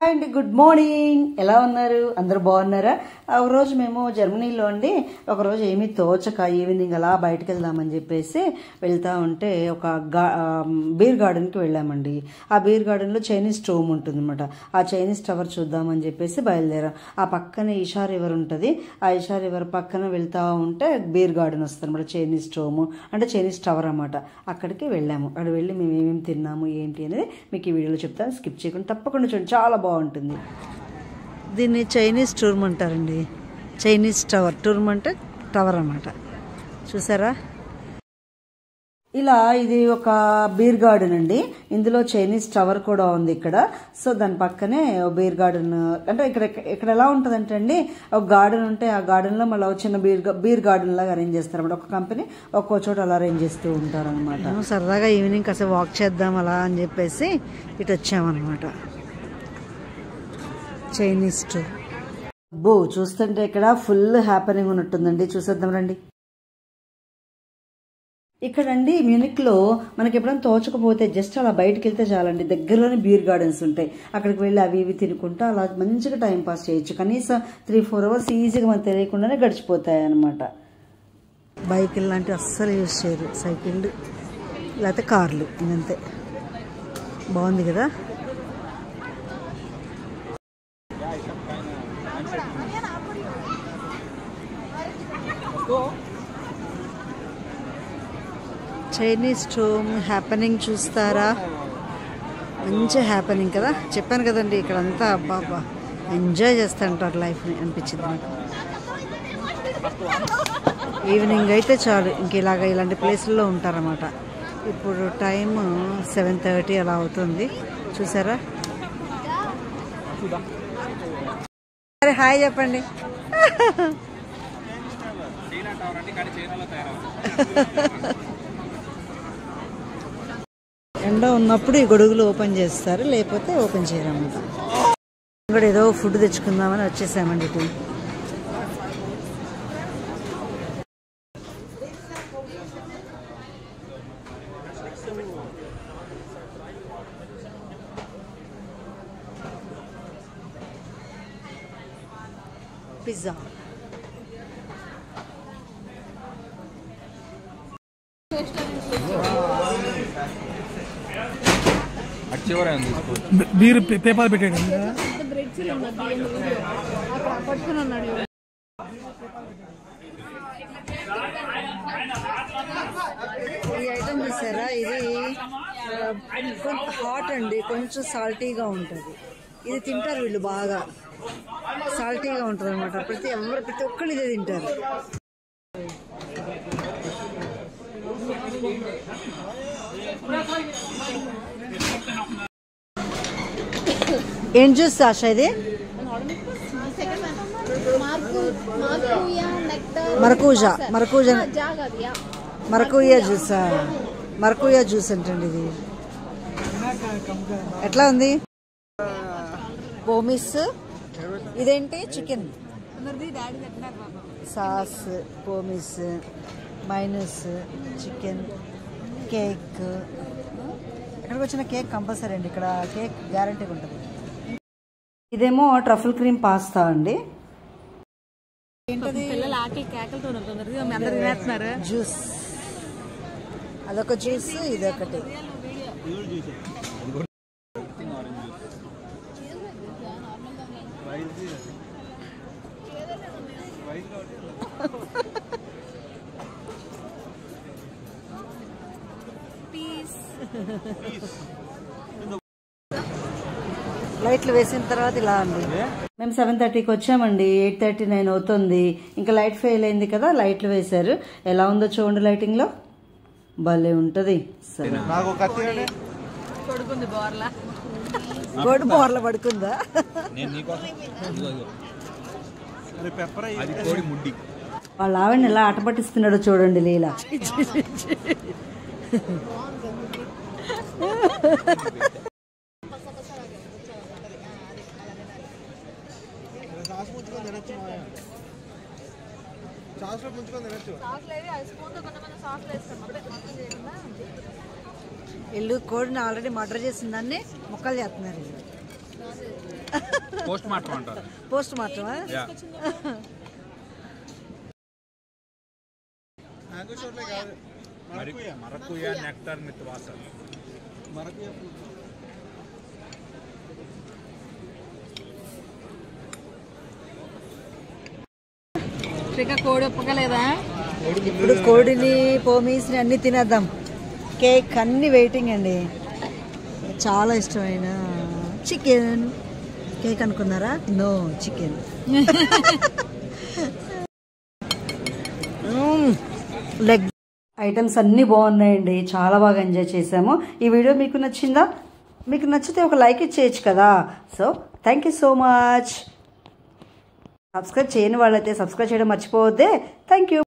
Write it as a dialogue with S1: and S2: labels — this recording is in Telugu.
S1: And good morning. ఎలా ఉన్నారు? అందరూ బాగున్నారా? ఒక రోజు మేము జర్మనీలో అండి ఒకరోజు ఏమీ తోచక ఈవినింగ్ అలా బయటకు వెళ్దామని చెప్పేసి వెళ్తా ఉంటే ఒక బీర్ గార్డెన్కి వెళ్ళామండి. ఆ బీర్ గార్డెన్లో చైనీస్ టోమ్ ఉంటుంది అనమాట. ఆ చైనీస్ టవర్ చూద్దామని చెప్పేసి బయలుదేరాం. ఆ పక్కనే ఈషా రివర్ ఉంటుంది. ఆ ఈషా రివర్ పక్కన వెళ్తా ఉంటే బీర్ గార్డెన్ వస్తుంది అనమాట. చైనీస్ టోమ్ అంటే చైనీస్ టవర్ అనమాట. అక్కడికి వెళ్ళాము. అక్కడ వెళ్ళి మేము ఏమేమి తిన్నాము ఏంటి అనేది మీకు ఈ వీడియోలో చెప్తాను. స్కిప్ చేయకుండా తప్పకుండా చూడండి, చాలా బాగుంటుంది. దీన్ని చైనీస్ టూర్మ్ అంటారండి. చైనీస్ టవర్, టూర్మ్ అంటే టవర్ అన్నమాట. చూసారా? ఇలా ఇది ఒక బీర్ గార్డెన్ అండి. ఇందులో చైనీస్ టవర్ కూడా ఉంది ఇక్కడ. సో దాని పక్కనే బీర్ గార్డెన్ అంటే ఇక్కడ ఎలా ఉంటుందంటే అండి, ఒక గార్డెన్ ఉంటే ఆ గార్డెన్లో మళ్ళీ చిన్న బీర్ గార్డెన్ లాగా అరేంజ్ చేస్తారు అనమాట. ఒక కంపెనీ ఒక్కో చోట అలా అరేంజ్ చేస్తూ ఉంటారు అనమాట. సరదాగా ఈవినింగ్ కాసేపు వాక్ చేద్దాం అలా అని చెప్పేసి ఇటు వచ్చామన్నమాట. చైనీస్ టూర్ చూస్తుంటే ఇక్కడ ఫుల్ హ్యాపెనింగ్ ఉన్నట్టుందండి. చూసేద్దాం రండి. ఇక్కడండి మ్యూనిక్లో మనకి ఎప్పుడైనా తోచకపోతే జస్ట్ అలా బయటకు వెళ్తే చాలండి, దగ్గరలోనే బీర్ గార్డెన్స్ ఉంటాయి. అక్కడికి వెళ్ళి అవి ఇవి తినుకుంటూ అలా మంచిగా టైం పాస్ చేయొచ్చు. కనీసం 3-4 అవర్స్ ఈజీగా మనకు తెలియకుండానే గడిచిపోతాయి అన్నమాట. బైకులు లాంటివి అస్సలు యూజ్ చేయరు, సైకిళ్ళు లేకపోతే కార్లు, ఇంకంతే. బాగుంది కదా? చైనీస్ టోమ్ హ్యాపెనింగ్ చూస్తారా? మంచి హ్యాపెనింగ్ కదా. చెప్పాను కదండి, ఇక్కడంతా అబ్బాబ్బా ఎంజాయ్ చేస్తూ ఉంటారు లైఫ్ని అనిపించింది నాకు. ఈవినింగ్ అయితే చాలు ఇంక ఇలాంటి ప్లేసుల్లో ఉంటారన్నమాట. ఇప్పుడు టైం 7:30 అలా అవుతుంది. చూసారా? సరే హాయ్ చెప్పండి. ఎండ ఉన్నప్పుడు ఈ గొడుగులు ఓపెన్ చేస్తారు, లేకపోతే ఓపెన్ చేయరన్నమాట. ఇక్కడ ఏదో ఫుడ్ తెచ్చుకుందామని వచ్చేసామండి ఇటు. పిజ్జా
S2: బీర్ పేపర్ పెట్టాడు.
S1: ఈ ఐటమ్ చూసారా? ఇది హాట్ అండి, కొంచెం సాల్టీగా ఉంటుంది. ఇది తింటారు వీళ్ళు, బాగా సాల్టీగా ఉంటుంది అనమాట. ప్రతి ఒక్కళ్ళు ఇదే తింటారు. ఏం జ్యూస్ ఆశ ఇది? మరకూయా జ్యూసా? మరకూయా జ్యూస్ అంటండి ఇది. ఎట్లా ఉంది? పోమిస్. ఇదేంటి? చికెన్ సాస్, పోమిస్, మైనస్, చికెన్, కేక్. ఎక్కడికి వచ్చిన కేక్ కంపల్సరీ అండి. ఇక్కడ కేక్ గ్యారంటీగా ఉంటుంది. ఇదేమో ట్రఫుల్ క్రీమ్ పాస్తా అండి. జ్యూస్, అదొక జ్యూస్, ఇదొకటి. లైట్లు వేసిన తర్వాత ఇలా ఉంది. మేము 7:30కి వచ్చామండి. 8:39 అవుతుంది. ఇంకా లైట్ ఫెయిల్ అయింది కదా, లైట్లు వేశారు. ఎలా ఉందో చూడండి లైటింగ్ లో, భలే ఉంటది. గోడు బోర్ల పడుకుందా? వాళ్ళ ఆవిడని ఎలా ఆట పట్టిస్తున్నాడో చూడండి లీలా. వీళ్ళు కోడిని ఆల్రెడీ మర్డర్ చేసిన దాన్ని ముక్కలు చేస్తున్నారు.
S2: పోస్ట్ మార్టం అంటారు.
S3: పోస్ట్ మార్టమా?
S2: మరకుయా నెక్టార్ విత్ వాసర్.
S3: ఇంకా కోడి ఒప్పకలేదా?
S1: ఇప్పుడు కోడిని పోమీస్ని అన్ని తినేద్దాం. కేక్ అన్ని వెయిటింగ్ అండి. చాలా ఇష్టమైన చికెన్ కేక్ అనుకున్నారా? No, chicken. లెగ్ ఐటమ్స్ అన్నీ బాగున్నాయండి. చాలా బాగా ఎంజాయ్ చేసాము. ఈ వీడియో మీకు నచ్చిందా? మీకు నచ్చితే ఒక లైక్ ఇచ్చేయచ్చు కదా. So thank you so much. Subscribe చేయని వాళ్ళైతే సబ్స్క్రైబ్ చేయడం మర్చిపోవద్దే. Thank you.